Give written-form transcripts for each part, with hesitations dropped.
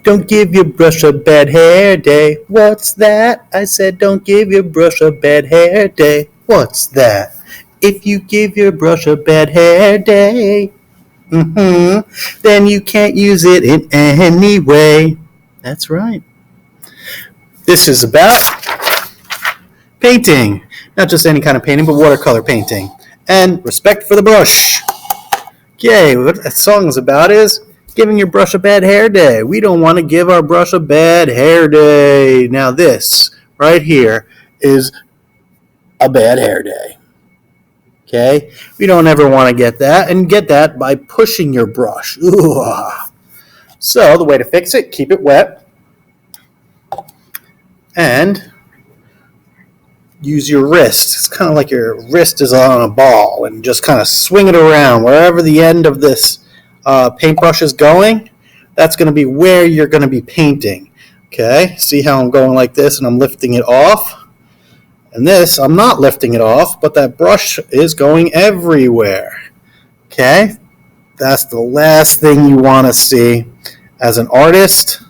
Don't give your brush a bad hair day. What's that? I said don't give your brush a bad hair day. What's that? If you give your brush a bad hair day, then you can't use it in any way. That's right. This is about painting. Not just any kind of painting, but watercolor painting. And respect for the brush. Okay, what the song is about is giving your brush a bad hair day. We don't want to give our brush a bad hair day. Now this right here is a bad hair day. Okay? We don't ever want to get that, and get that by pushing your brush. Ooh. So the way to fix it, keep it wet and use your wrist. It's kind of like your wrist is on a ball, and just kind of swing it around. Wherever the end of this paintbrush is going, that's going to be where you're going to be painting. Okay, see how I'm going like this and I'm lifting it off? And this, I'm not lifting it off, but that brush is going everywhere. Okay, that's the last thing you want to see as an artist,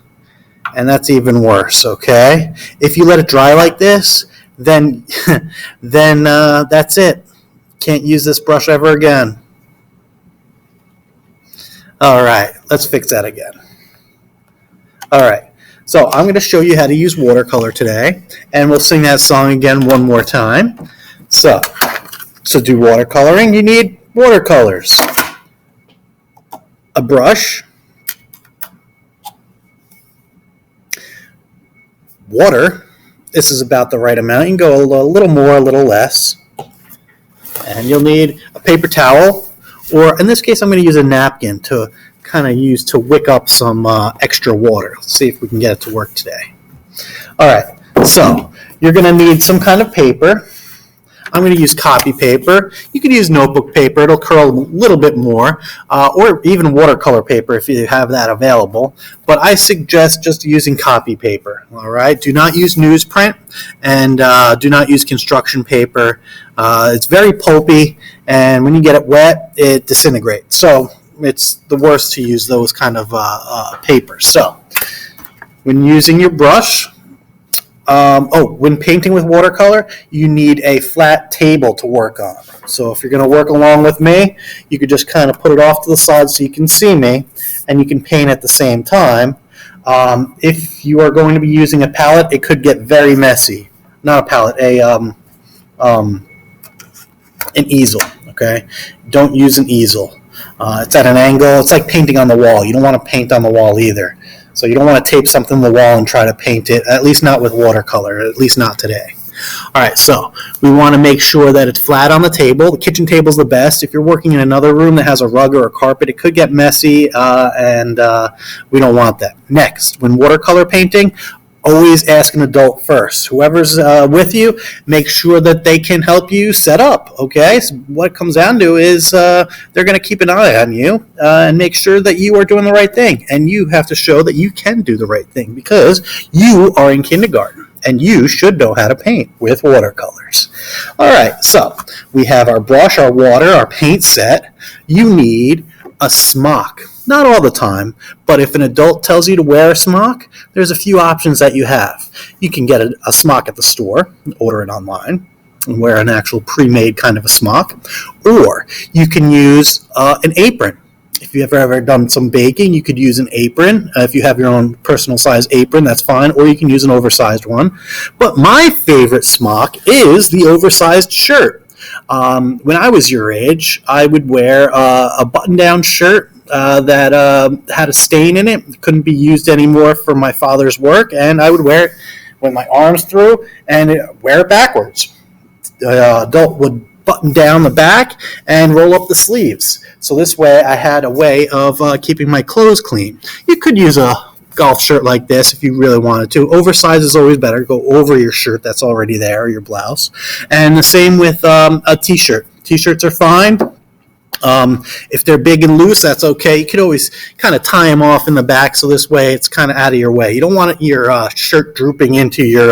and that's even worse. Okay, if you let it dry like this, then that's it. Can't use this brush ever again. All right, let's fix that again. All right, so I'm going to show you how to use watercolor today, and we'll sing that song again one more time. So to do watercoloring, you need watercolors, a brush, water. This is about the right amount. You can go a little more, a little less. And you'll need a paper towel, or in this case, I'm going to use a napkin to kind of use to wick up some extra water. Let's see if we can get it to work today. All right, so you're going to need some kind of paper. I'm going to use copy paper. You could use notebook paper. It'll curl a little bit more, or even watercolor paper if you have that available. But I suggest just using copy paper, all right? Do not use newsprint, and do not use construction paper. It's very pulpy, and when you get it wet, it disintegrates. So it's the worst to use those kind of papers. So when using your brush, when painting with watercolor, you need a flat table to work on. So if you're going to work along with me, you could just kind of put it off to the side so you can see me, and you can paint at the same time. If you are going to be using a palette, it could get very messy. Not a palette, an easel. Okay, don't use an easel. It's at an angle. It's like painting on the wall. You don't want to paint on the wall either. So you don't want to tape something to the wall and try to paint it, at least not with watercolor, at least not today. All right, so we want to make sure that it's flat on the table. The kitchen table is the best. If you're working in another room that has a rug or a carpet, it could get messy, and we don't want that. Next, when watercolor painting, always ask an adult first. Whoever's with you, make sure that they can help you set up, okay? So what it comes down to is they're going to keep an eye on you and make sure that you are doing the right thing. And you have to show that you can do the right thing because you are in kindergarten and you should know how to paint with watercolors. All right, so we have our brush, our water, our paint set. You need a smock. Not all the time, but if an adult tells you to wear a smock, there's a few options that you have. You can get a smock at the store, order it online, and wear an actual pre-made kind of a smock. Or you can use an apron. If you've ever done some baking, you could use an apron. If you have your own personal size apron, that's fine. Or you can use an oversized one. But my favorite smock is the oversized shirt. When I was your age, I would wear a button-down shirt that had a stain in it. It couldn't be used anymore for my father's work, and I would wear it with my arms through and wear it backwards. The adult would button down the back and roll up the sleeves. So this way I had a way of keeping my clothes clean. You could use a golf shirt like this if you really wanted to. Oversized is always better. Go over your shirt that's already there, your blouse. And the same with a t-shirt. T-shirts are fine. If they're big and loose, that's okay. You could always kind of tie them off in the back, so this way it's kind of out of your way. You don't want your shirt drooping into your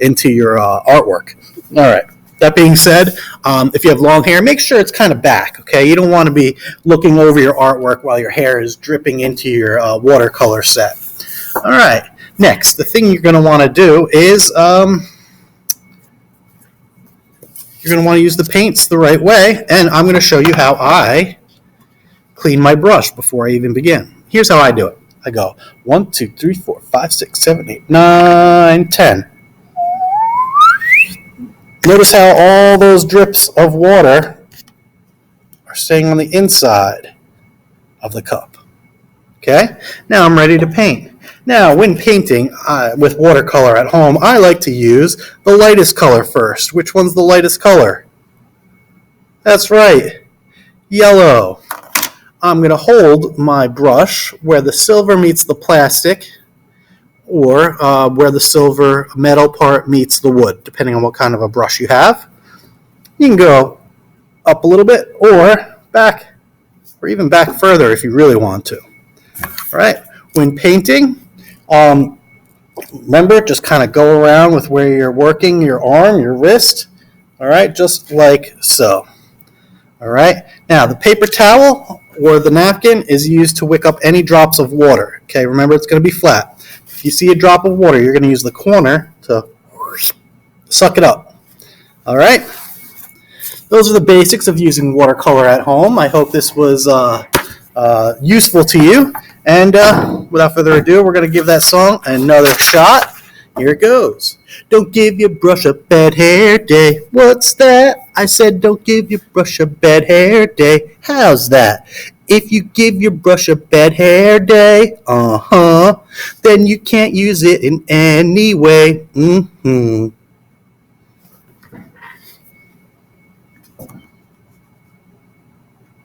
artwork. All right. That being said, if you have long hair, make sure it's kind of back, okay? You don't want to be looking over your artwork while your hair is dripping into your watercolor set. All right. Next, the thing you're going to want to do is you're going to want to use the paints the right way, and I'm going to show you how I clean my brush before I even begin. Here's how I do it. I go 1, 2, 3, 4, 5, 6, 7, 8, 9, 10. Notice how all those drips of water are staying on the inside of the cup. Okay? Now I'm ready to paint. Now, when painting with watercolor at home, I like to use the lightest color first. Which one's the lightest color? That's right, yellow. I'm going to hold my brush where the silver meets the plastic, or where the silver metal part meets the wood, depending on what kind of a brush you have. You can go up a little bit, or back, or even back further if you really want to. All right, when painting, remember, just kind of go around with where you're working your arm, your wrist, all right, just like so. All right, now the paper towel or the napkin is used to wick up any drops of water. Okay, remember, it's going to be flat. If you see a drop of water, you're going to use the corner to suck it up. All right, those are the basics of using watercolor at home. I hope this was useful to you. And without further ado, we're going to give that song another shot. Here it goes. Don't give your brush a bad hair day. What's that? I said don't give your brush a bad hair day. How's that? If you give your brush a bad hair day, then you can't use it in any way.